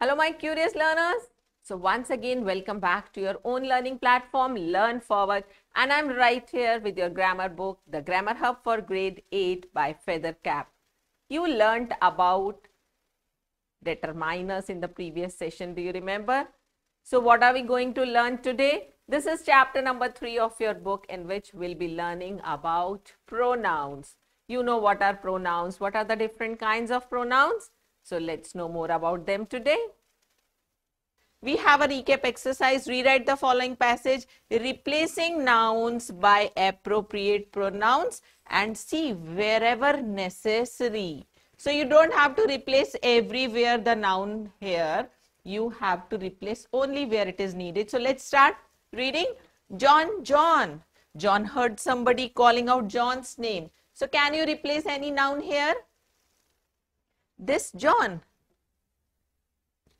Hello, my curious learners. So once again, welcome back to your own learning platform, Learn Forward. And I'm right here with your grammar book, The Grammar Hub for Grade 8 by Feathercap. You learned about determiners in the previous session. Do you remember? So what are we going to learn today? This is chapter number 3 of your book, in which we'll be learning about pronouns. You know what are pronouns? What are the different kinds of pronouns? So let's know more about them today. We have a recap exercise. Rewrite the following passage, replacing nouns by appropriate pronouns, and see wherever necessary. So you don't have to replace everywhere the noun here. You have to replace only where it is needed. So let's start reading. John, John. John heard somebody calling out John's name. So can you replace any noun here? This John.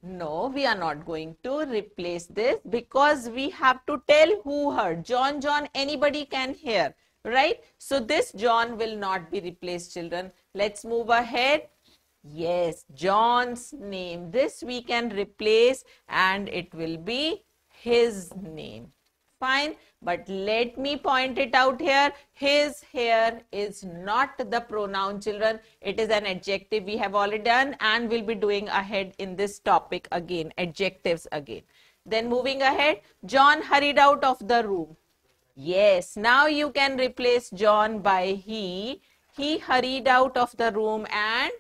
No, we are not going to replace this because we have to tell who heard. John, John, anybody can hear, right? So this John will not be replaced, children. Let's move ahead. Yes, John's name. This we can replace and it will be his name. Fine, but let me point it out here. His here is not the pronoun, children. It is an adjective. We have already done and we'll be doing ahead in this topic again, adjectives again. Then moving ahead, John hurried out of the room. Yes, now you can replace John by he. He hurried out of the room and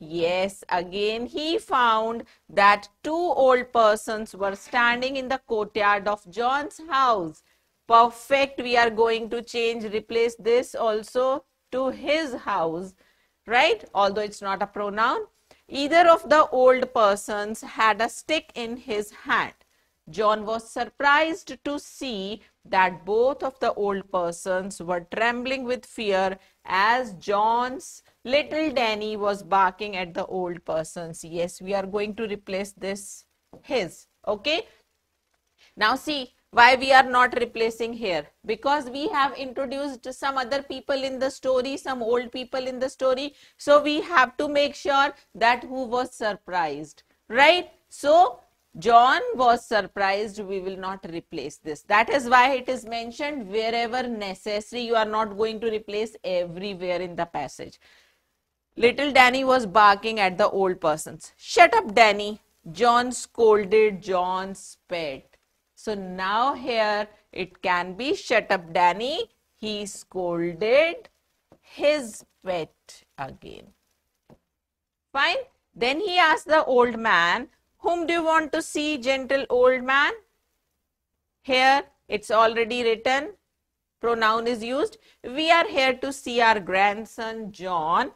yes, again he found that two old persons were standing in the courtyard of John's house. Perfect. We are going to change, replace this also to his house, right? Although it's not a pronoun. Either of the old persons had a stick in his hand. John was surprised to see that both of the old persons were trembling with fear as John's little Danny was barking at the old persons. Yes, we are going to replace this his. Okay. Now see why we are not replacing here. Because we have introduced some other people in the story, some old people in the story. So we have to make sure that who was surprised, right? So John was surprised. We will not replace this. That is why it is mentioned wherever necessary. You are not going to replace everywhere in the passage. Little Danny was barking at the old persons. Shut up, Danny. John scolded John's pet. So now here it can be shut up, Danny. He scolded his pet again. Fine. Then he asked the old man, whom do you want to see, gentle old man? Here it's already written. Pronoun is used. We are here to see our grandson John.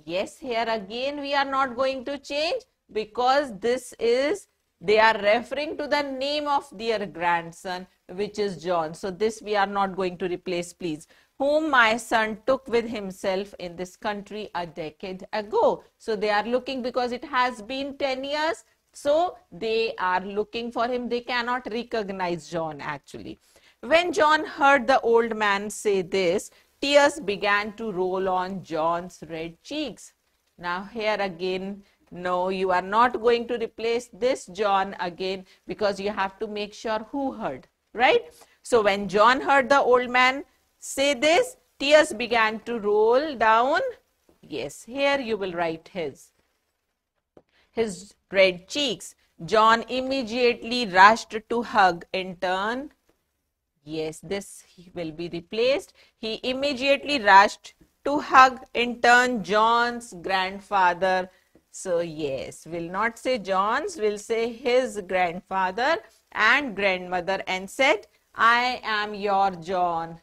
Yes, here again we are not going to change because this is, they are referring to the name of their grandson, which is John. So this we are not going to replace, please. Whom my son took with himself in this country a decade ago. So they are looking because it has been 10 years. So they are looking for him. They cannot recognize John actually. When John heard the old man say this, tears began to roll on John's red cheeks. Now here again, no, you are not going to replace this John again because you have to make sure who heard, right? So when John heard the old man say this, tears began to roll down. Yes, here you will write his red cheeks. John immediately rushed to hug in turn. Yes, this will be replaced. He immediately rushed to hug in turn John's grandfather. So yes, will not say John's, will say his grandfather and grandmother and said, I am your John.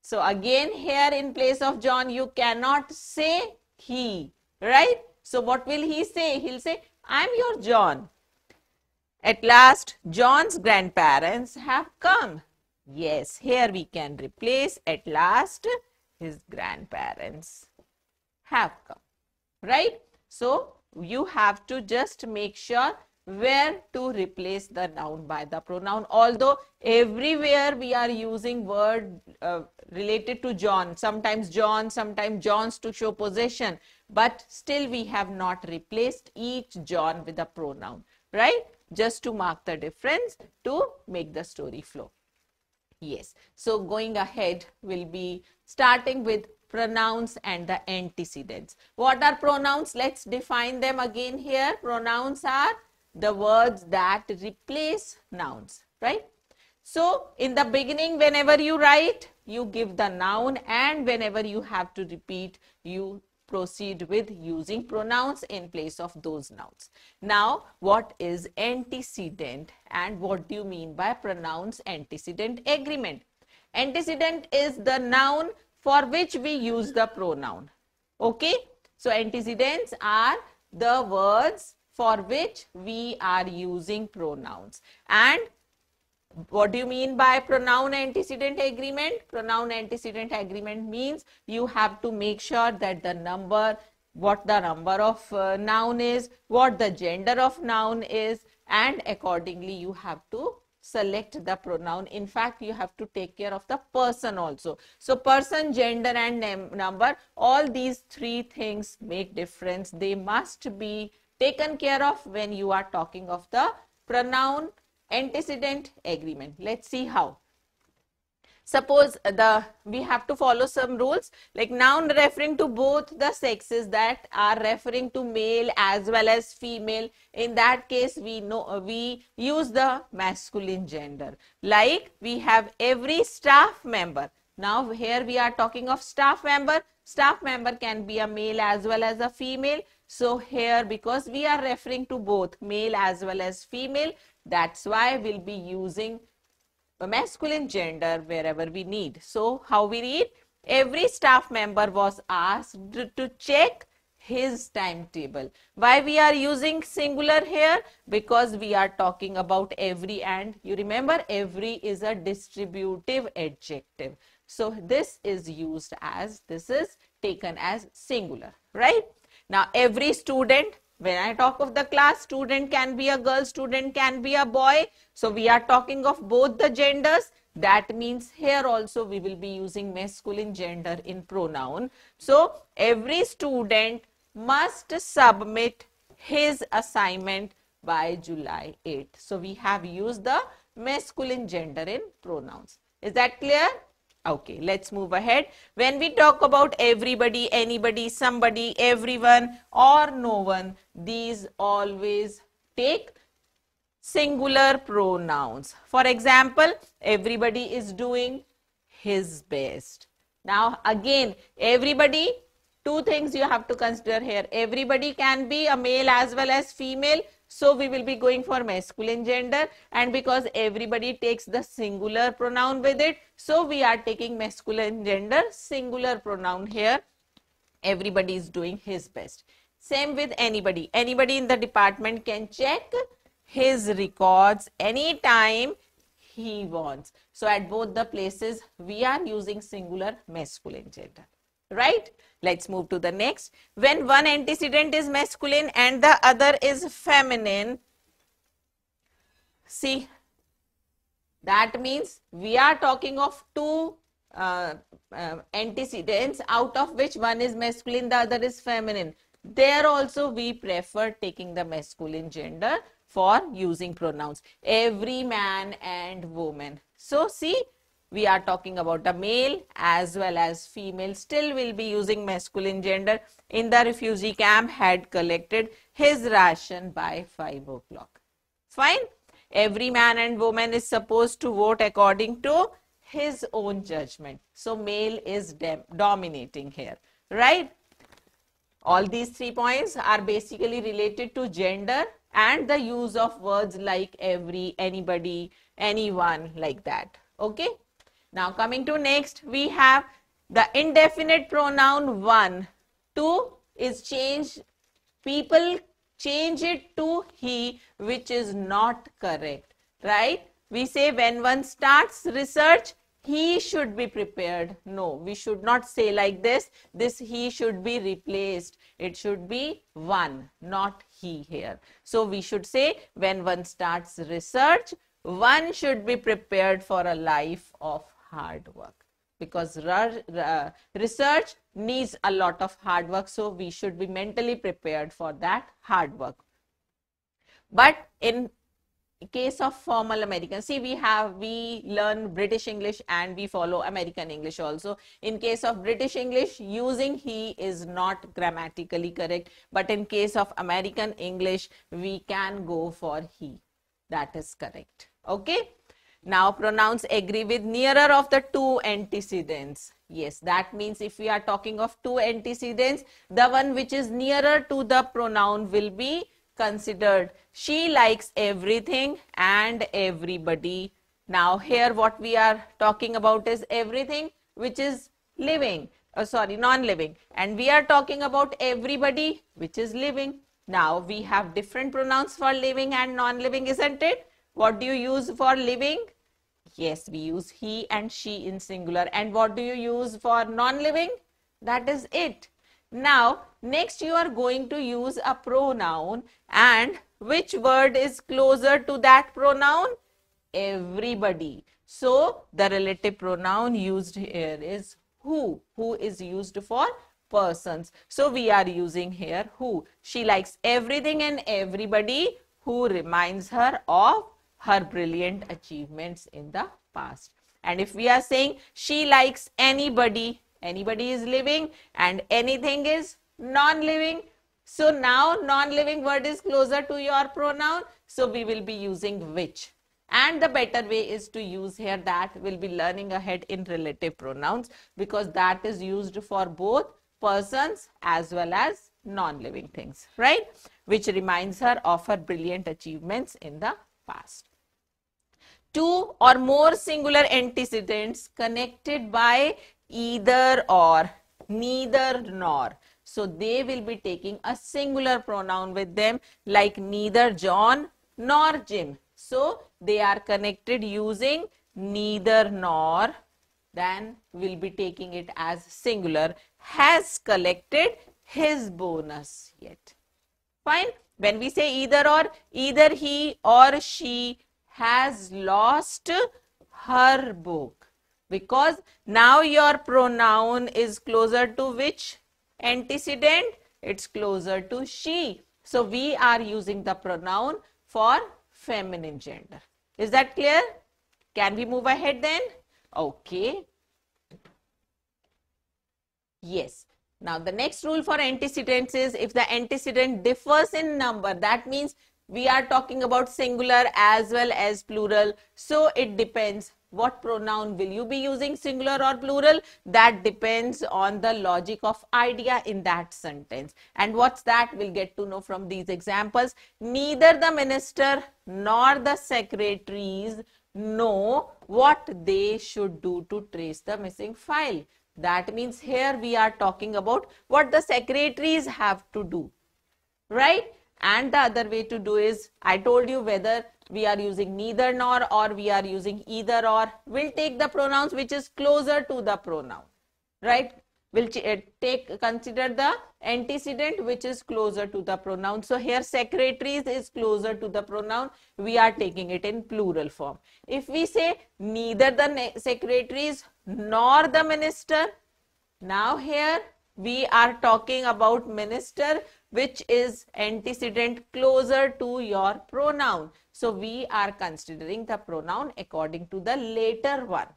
So again here in place of John, you cannot say he, right? So what will he say? He'll say, I am your John. At last, John's grandparents have come. Yes, here we can replace at last his grandparents have come, right? So you have to just make sure where to replace the noun by the pronoun. Although everywhere we are using word related to John, sometimes Johns to show possession, but still we have not replaced each John with a pronoun, right? Just to mark the difference to make the story flow. Yes, so going ahead, we'll be starting with pronouns and the antecedents. What are pronouns? Let's define them again here. Pronouns are the words that replace nouns, right? So in the beginning, whenever you write, you give the noun, and whenever you have to repeat, you proceed with using pronouns in place of those nouns. Now, what is antecedent and what do you mean by pronouns antecedent agreement? Antecedent is the noun for which we use the pronoun. Okay, so antecedents are the words for which we are using pronouns. And what do you mean by pronoun antecedent agreement? Pronoun antecedent agreement means you have to make sure that the number, what the number of noun is, what the gender of noun is, and accordingly you have to select the pronoun. In fact, you have to take care of the person also. So person, gender and number, all these three things make difference. They must be taken care of when you are talking of the pronoun antecedent agreement. Let's see how. Suppose we have to follow some rules, like noun referring to both the sexes, that are referring to male as well as female. In that case, we use the masculine gender. Like we have every staff member. Now here we are talking of staff member. Staff member can be a male as well as a female. So here, because we are referring to both male as well as female, that's why we'll be using a masculine gender wherever we need. So how we read? Every staff member was asked to check his timetable. Why we are using singular here? Because we are talking about every, and you remember every is a distributive adjective. So this is used as, this is taken as singular, right? Now every student, when I talk of the class, student can be a girl, student can be a boy. So we are talking of both the genders. That means here also we will be using masculine gender in pronoun. So every student must submit his assignment by July 8th. So we have used the masculine gender in pronouns. Is that clear? Okay, let's move ahead. When we talk about everybody, anybody, somebody, everyone or no one, these always take singular pronouns. For example, everybody is doing his best. Now again, everybody, two things you have to consider here. Everybody can be a male as well as female. So we will be going for masculine gender, and because everybody takes the singular pronoun with it, so we are taking masculine gender, singular pronoun here. Everybody is doing his best. Same with anybody. Anybody in the department can check his records anytime he wants. So at both the places, we are using singular masculine gender. Right? Let's move to the next. When one antecedent is masculine and the other is feminine, see, that means we are talking of two antecedents, out of which one is masculine, the other is feminine. There also we prefer taking the masculine gender for using pronouns. Every man and woman. So see, we are talking about the male as well as female. Still will be using masculine gender. In the refugee camp had collected his ration by 5 o'clock. Fine. Every man and woman is supposed to vote according to his own judgment. So male is dominating here, right? All these 3 points are basically related to gender and the use of words like every, anybody, anyone, like that. Okay. Now coming to next, we have the indefinite pronoun one. To is changed. People change it to he, which is not correct, right? We say when one starts research, he should be prepared. No, we should not say like this. This he should be replaced. It should be one, not he here. So we should say when one starts research, one should be prepared for a life of hard work, because research needs a lot of hard work. So we should be mentally prepared for that hard work. But in case of formal American, see, we learn British English and we follow American English also. In case of British English, using he is not grammatically correct, but in case of American English, we can go for he. That is correct. Okay. Now pronouns agree with nearer of the two antecedents. Yes, that means if we are talking of two antecedents, the one which is nearer to the pronoun will be considered. She likes everything and everybody. Now here what we are talking about is everything which is living, non-living, and we are talking about everybody which is living. Now we have different pronouns for living and non-living, isn't it? What do you use for living? Yes, we use he and she in singular. And what do you use for non-living? That is it. Now, next you are going to use a pronoun, and which word is closer to that pronoun? Everybody. So, the relative pronoun used here is who is used for persons. So, we are using here who. She likes everything and everybody who reminds her of her brilliant achievements in the past. And if we are saying she likes anybody, anybody is living and anything is non-living. So now non-living word is closer to your pronoun. So we will be using which. And the better way is to use here that. We'll be learning ahead in relative pronouns, because that is used for both persons as well as non-living things, right? Which reminds her of her brilliant achievements in the past. Two or more singular antecedents connected by either or, neither nor. So they will be taking a singular pronoun with them, like neither John nor Jim. So they are connected using neither nor. Then we'll be taking it as singular. Has collected his bonus yet. Fine. When we say either or, either he or she has lost her book, because now your pronoun is closer to which antecedent? It's closer to she. So we are using the pronoun for feminine gender. Is that clear? Can we move ahead then? Okay. Yes. Now the next rule for antecedents is if the antecedent differs in number, that means we are talking about singular as well as plural. So it depends what pronoun will you be using, singular or plural. That depends on the logic of idea in that sentence. And what's that? We'll get to know from these examples. Neither the minister nor the secretaries know what they should do to trace the missing file. That means here we are talking about what the secretaries have to do, right? And the other way to do is, I told you whether we are using neither nor or we are using either or. We'll take the pronouns which is closer to the pronoun, right? We'll consider the antecedent which is closer to the pronoun. So here secretaries is closer to the pronoun. We are taking it in plural form. If we say neither the secretaries nor the minister, now here we are talking about minister, which is antecedent closer to your pronoun. So we are considering the pronoun according to the later one,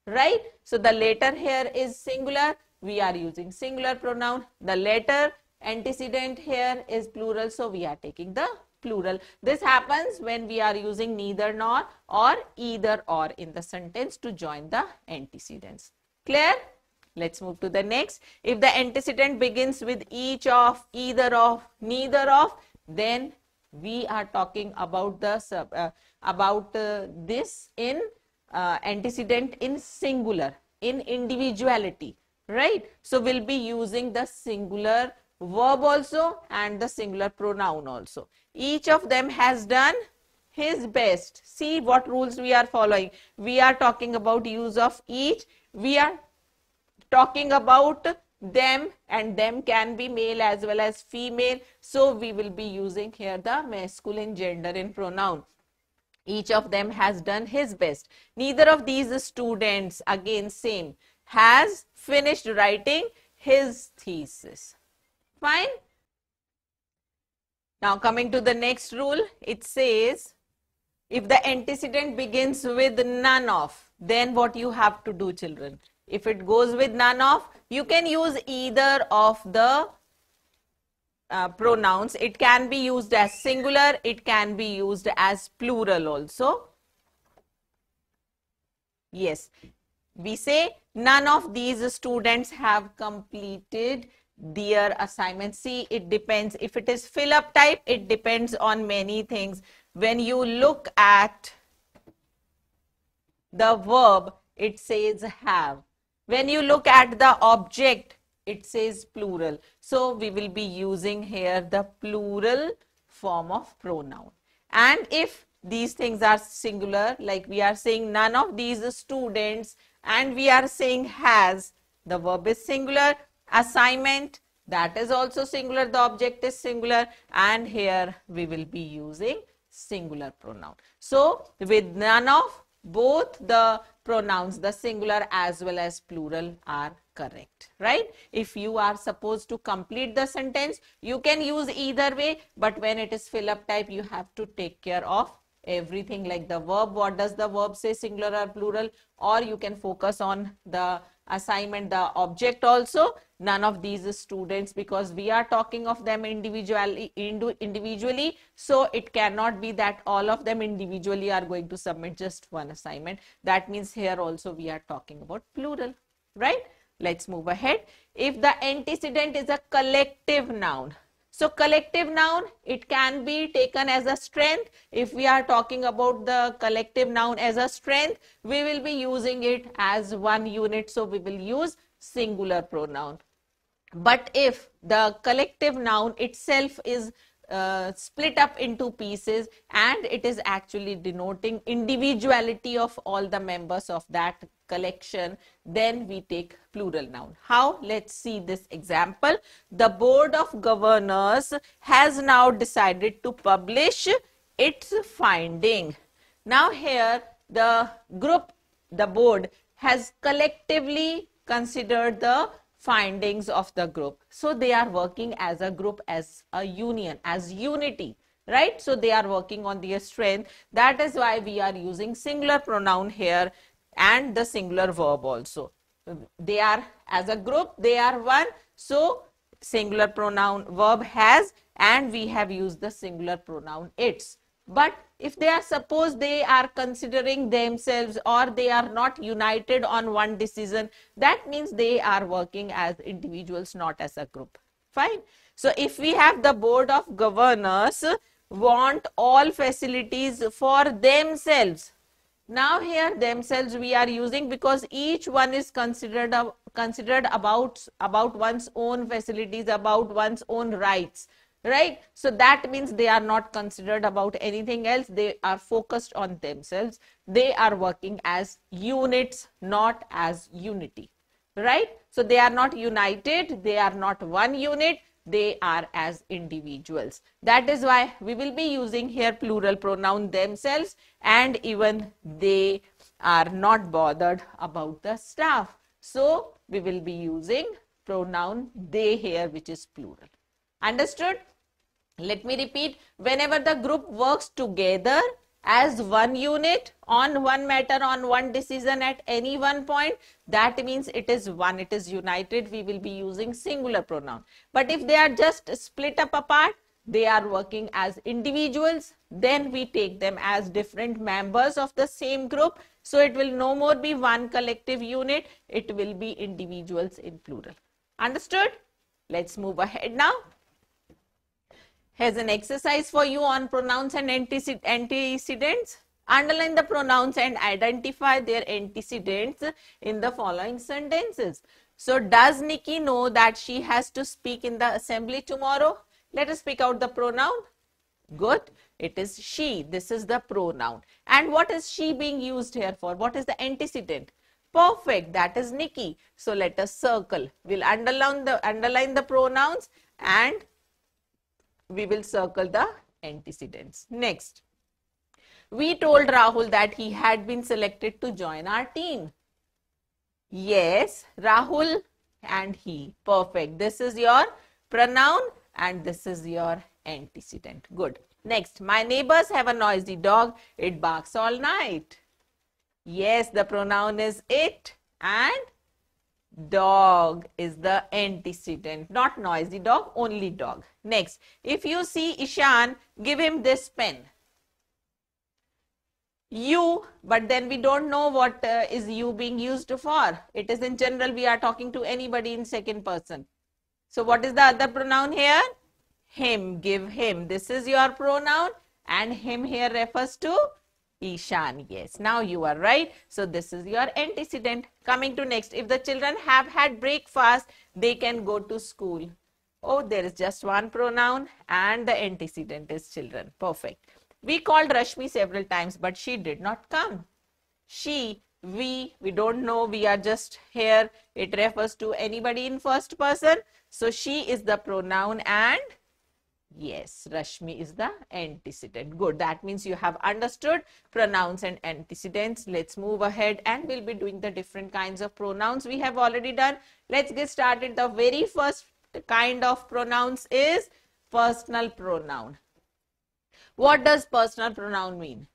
right? So the later here is singular. We are using singular pronoun. The later antecedent here is plural. So we are taking the plural. This happens when we are using neither nor or either or in the sentence to join the antecedents. Clear? Let's move to the next. If the antecedent begins with each of, either of, neither of, then we are talking about the this in antecedent in singular, in individuality, right? So we'll be using the singular verb also and the singular pronoun also. Each of them has done his best. See what rules we are following. We are talking about use of each. We are talking about them, and them can be male as well as female. So we will be using here the masculine gender in pronoun. Each of them has done his best. Neither of these students, again same, has finished writing his thesis. Fine. Now coming to the next rule, it says if the antecedent begins with none of, then what you have to do, children? If it goes with none of, you can use either of the pronouns. It can be used as singular, it can be used as plural also. Yes, we say none of these students have completed their assignment. See, it depends. If it is fill up type, it depends on many things. When you look at the verb, it says have. When you look at the object, it says plural. So we will be using here the plural form of pronoun. And if these things are singular, like we are saying none of these students, and we are saying has, the verb is singular. Assignment, that is also singular, the object is singular, and here we will be using singular pronoun. So with none of, both the pronouns, the singular as well as plural, are correct, right? If you are supposed to complete the sentence, you can use either way, but when it is fill up type, you have to take care of everything, like the verb, what does the verb say, singular or plural, or you can focus on the assignment, the object also. None of these students, because we are talking of them individually, so it cannot be that all of them individually are going to submit just one assignment. That means here also we are talking about plural, right? Let's move ahead. If the antecedent is a collective noun, so collective noun, it can be taken as a strength. If we are talking about the collective noun as a strength, we will be using it as one unit. So we will use singular pronoun. But if the collective noun itself is split up into pieces and it is actually denoting individuality of all the members of that collection, then we take plural noun. How? Let's see this example. The Board of Governors has now decided to publish its finding. Now here the group, the board, has collectively considered the findings of the group. So they are working as a group, as a union, as unity, right? So they are working on their strength. That is why we are using singular pronoun here and the singular verb also. They are as a group, they are one. So singular pronoun verb has, and we have used the singular pronoun its. But if they are, suppose they are considering themselves, or they are not united on one decision, that means they are working as individuals, not as a group. Fine. So if we have the Board of Governors want all facilities for themselves. Now here themselves we are using because each one is considered about one's own facilities, about one's own rights. Right? So that means they are not considered about anything else. They are focused on themselves. They are working as units, not as unity. Right? So they are not united. They are not one unit. They are as individuals. That is why we will be using here plural pronoun themselves, and even they are not bothered about the staff. So we will be using pronoun they here, which is plural. Understood? Let me repeat, whenever the group works together as one unit on one matter, on one decision at any one point, that means it is one, it is united, we will be using singular pronoun. But if they are just split up apart, they are working as individuals, then we take them as different members of the same group. So it will no more be one collective unit, it will be individuals in plural. Understood? Let's move ahead now. Here's an exercise for you on pronouns and antecedents. Underline the pronouns and identify their antecedents in the following sentences. So, does Nikki know that she has to speak in the assembly tomorrow? Let us pick out the pronoun. Good. It is she. This is the pronoun. And what is she being used here for? What is the antecedent? Perfect. That is Nikki. So let us circle. We'll underline the pronouns and we will circle the antecedents. Next, we told Rahul that he had been selected to join our team. Yes, Rahul and he. Perfect. This is your pronoun and this is your antecedent. Good. Next, my neighbors have a noisy dog. It barks all night. Yes, the pronoun is it and dog is the antecedent. Not noisy dog, only dog. Next, if you see Ishan, give him this pen. You, but then we don't know what is you being used for. It is in general, we are talking to anybody in second person. So what is the other pronoun here? Him, give him. This is your pronoun and him here refers to Ishan. Yes, now you are right. So this is your antecedent. Coming to next, if the children have had breakfast, they can go to school. Oh, there is just one pronoun and the antecedent is children. Perfect. We called Rashmi several times, but she did not come. She, we don't know. We are just here. It refers to anybody in first person. So she is the pronoun and yes, Rashmi is the antecedent. Good. That means you have understood pronouns and antecedents. Let's move ahead and we'll be doing the different kinds of pronouns we have already done. Let's get started. The very first kind of pronouns is personal pronoun. What does personal pronoun mean?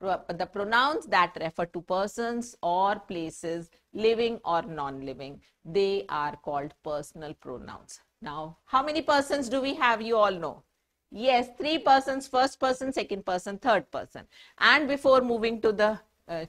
The pronouns that refer to persons or places, living or non-living, they are called personal pronouns. Now, how many persons do we have? You all know. Yes, 3 persons, first person, second person, third person. And before moving to the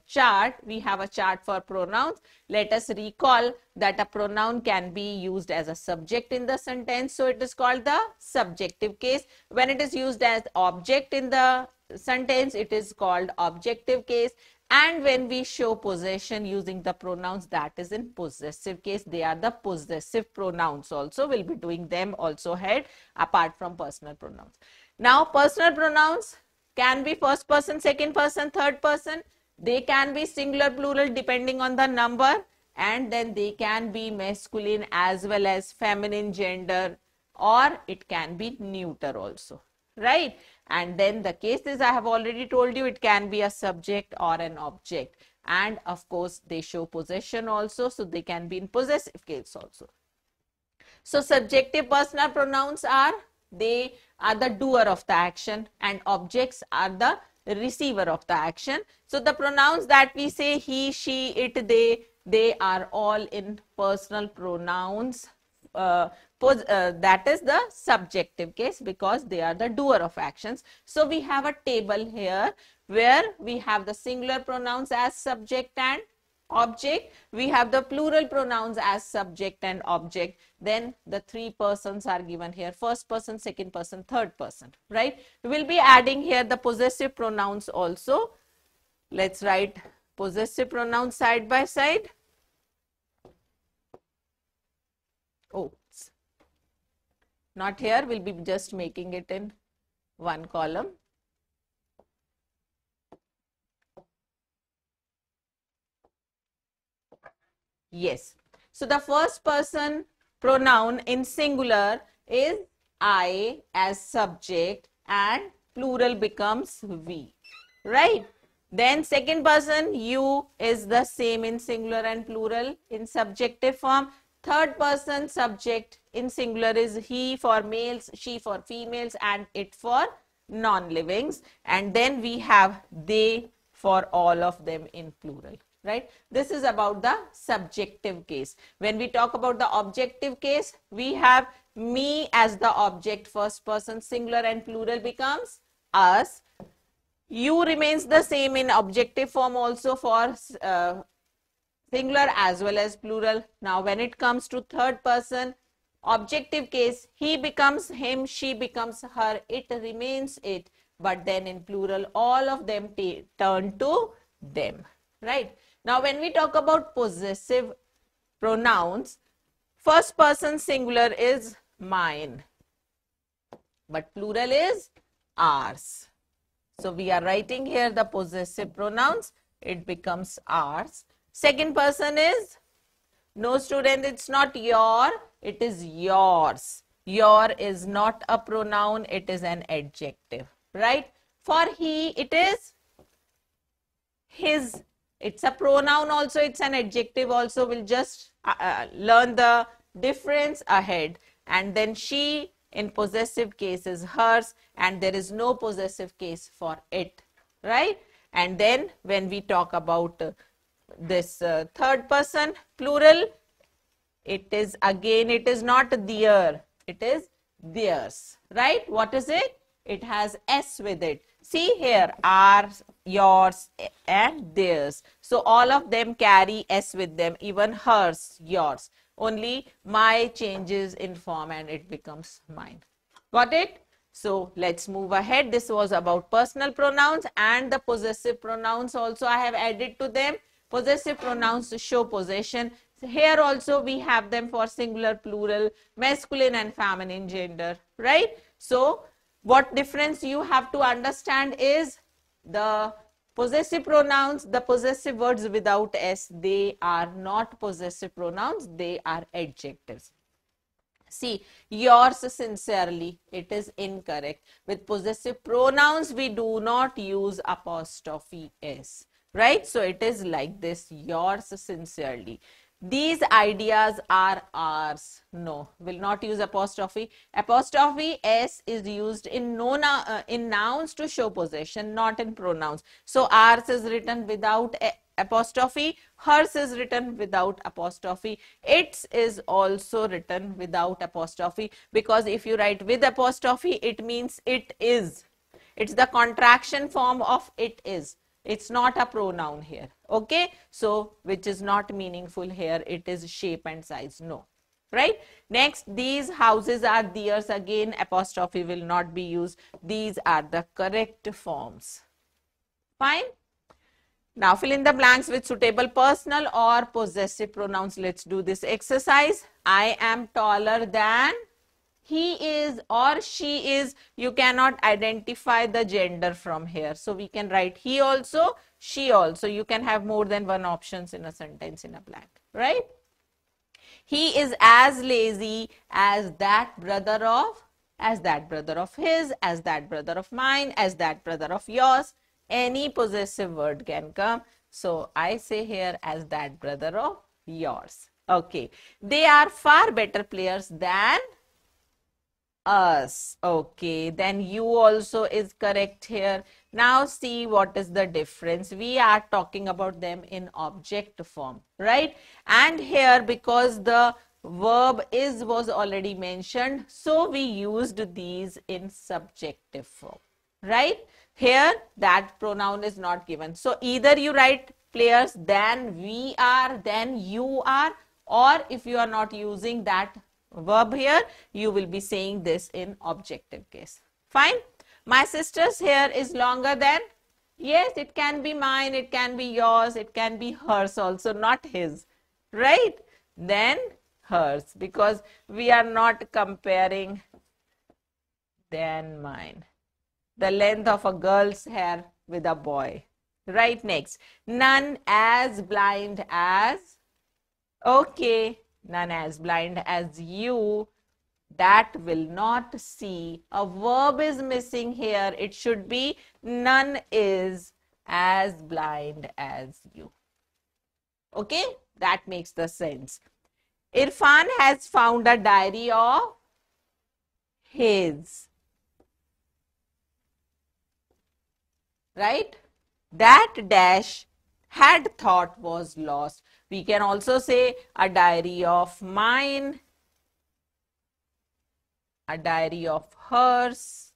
chart, we have a chart for pronouns. Let us recall that a pronoun can be used as a subject in the sentence. So it is called the subjective case. When it is used as object in the sentence, it is called objective case. And when we show possession using the pronouns, that is in possessive case. They are the possessive pronouns also. We'll be doing them also ahead apart from personal pronouns. Now, personal pronouns can be first person, second person, third person. They can be singular, plural depending on the number, and then they can be masculine as well as feminine gender, or it can be neuter also, right? And then the cases I have already told you, it can be a subject or an object, and of course they show possession also, so they can be in possessive case also. So subjective personal pronouns are, they are the doer of the action and objects are the receiver of the action. So the pronouns that we say he, she, it, they are all in personal pronouns. That is the subjective case because they are the doer of actions. So we have a table here where we have the singular pronouns as subject and object. We have the plural pronouns as subject and object. Then the 3 persons are given here, first person, second person, third person, right? We will be adding here the possessive pronouns also. Let's write possessive pronouns side by side. Oh, not here. We'll be just making it in one column. Yes. So the first person pronoun in singular is I as subject and plural becomes we, right? Then second person you is the same in singular and plural in subjective form. Third person subject in singular is he for males, she for females, and it for non-livings. And then we have they for all of them in plural, right? This is about the subjective case. When we talk about the objective case, we have me as the object, first person singular and plural becomes us. You remains the same in objective form also for singular as well as plural. Now when it comes to third person objective case, he becomes him, she becomes her, it remains it, but then in plural all of them turn to them, right? Now when we talk about possessive pronouns, first person singular is mine, but plural is ours. So we are writing here the possessive pronouns. It becomes ours. Second person is, no student, it's not your, it is yours. Your is not a pronoun, it is an adjective, right? For he, it is his. It's a pronoun also, it's an adjective also. We'll just learn the difference ahead. And then she, in possessive case, is hers, and there is no possessive case for it, right? And then when we talk about this third person plural, it is again, it is not their, it is theirs, right? What is it? It has S with it. See here, ours, yours, and theirs. So all of them carry S with them, even hers, yours. Only my changes in form and it becomes mine. Got it? So let's move ahead. This was about personal pronouns, and the possessive pronouns also I have added to them. Possessive pronouns to show possession. So here also we have them for singular, plural, masculine and feminine gender, right? So what difference you have to understand is the possessive pronouns, the possessive words without S, they are not possessive pronouns, they are adjectives. See, yours sincerely, it is incorrect. With possessive pronouns, we do not use apostrophe S, right? So it is like this, yours sincerely. These ideas are ours. No, will not use apostrophe. Apostrophe S is used in nouns to show possession, not in pronouns. So ours is written without apostrophe, hers is written without apostrophe, its is also written without apostrophe, because if you write with apostrophe, it means it is. It's the contraction form of it is. It's not a pronoun here, okay? So, which is not meaningful here, it is shape and size, no, right? Next, these houses are theirs, again apostrophe will not be used. These are the correct forms. Fine? Now, fill in the blanks with suitable personal or possessive pronouns. Let's do this exercise. I am taller than, he is or she is. You cannot identify the gender from here. So, we can write he also, she also. You can have more than one options in a sentence in a blank, right? He is as lazy as that brother of, as that brother of his, as that brother of mine, as that brother of yours. Any possessive word can come. So, I say here as that brother of yours. Okay. They are far better players than us. Okay. Then you also is correct here. Now, see what is the difference. We are talking about them in object form, right? And here, because the verb is was already mentioned, so we used these in subjective form, right? Here, that pronoun is not given. So, either you write players, then we are, then you are, or if you are not using that verb here, you will be saying this in objective case. Fine? My sister's hair is longer than, yes, it can be mine, it can be yours, it can be hers also, not his, right? Then hers, because we are not comparing than mine. The length of a girl's hair with a boy. Right, next. None as blind as, okay, none as blind as you, that will not see. A verb is missing here. It should be none is as blind as you. Okay, that makes the sense. Irfan has found a diary of his. Right? That dash had thought was lost. We can also say a diary of mine, a diary of hers,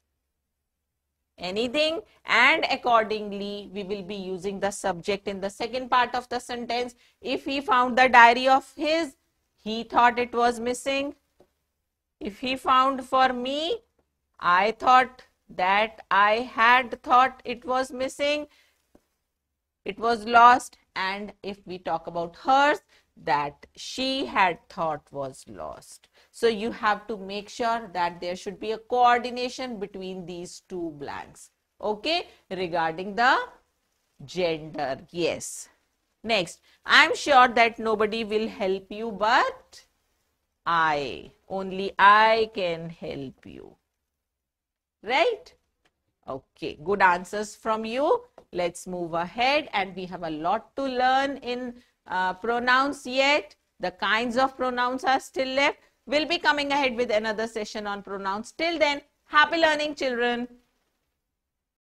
anything, and accordingly we will be using the subject in the second part of the sentence. If he found the diary of his, he thought it was missing. If he found for me, I thought that I had thought it was missing, it was lost. And if we talk about hers, that she had thought was lost. So you have to make sure that there should be a coordination between these two blanks. Okay, regarding the gender. Yes. Next, I'm sure that nobody will help you but I. Only I can help you. Right? Okay, good answers from you. Let's move ahead, and we have a lot to learn in pronouns yet. The kinds of pronouns are still left. We'll be coming ahead with another session on pronouns. Till then, happy learning, children.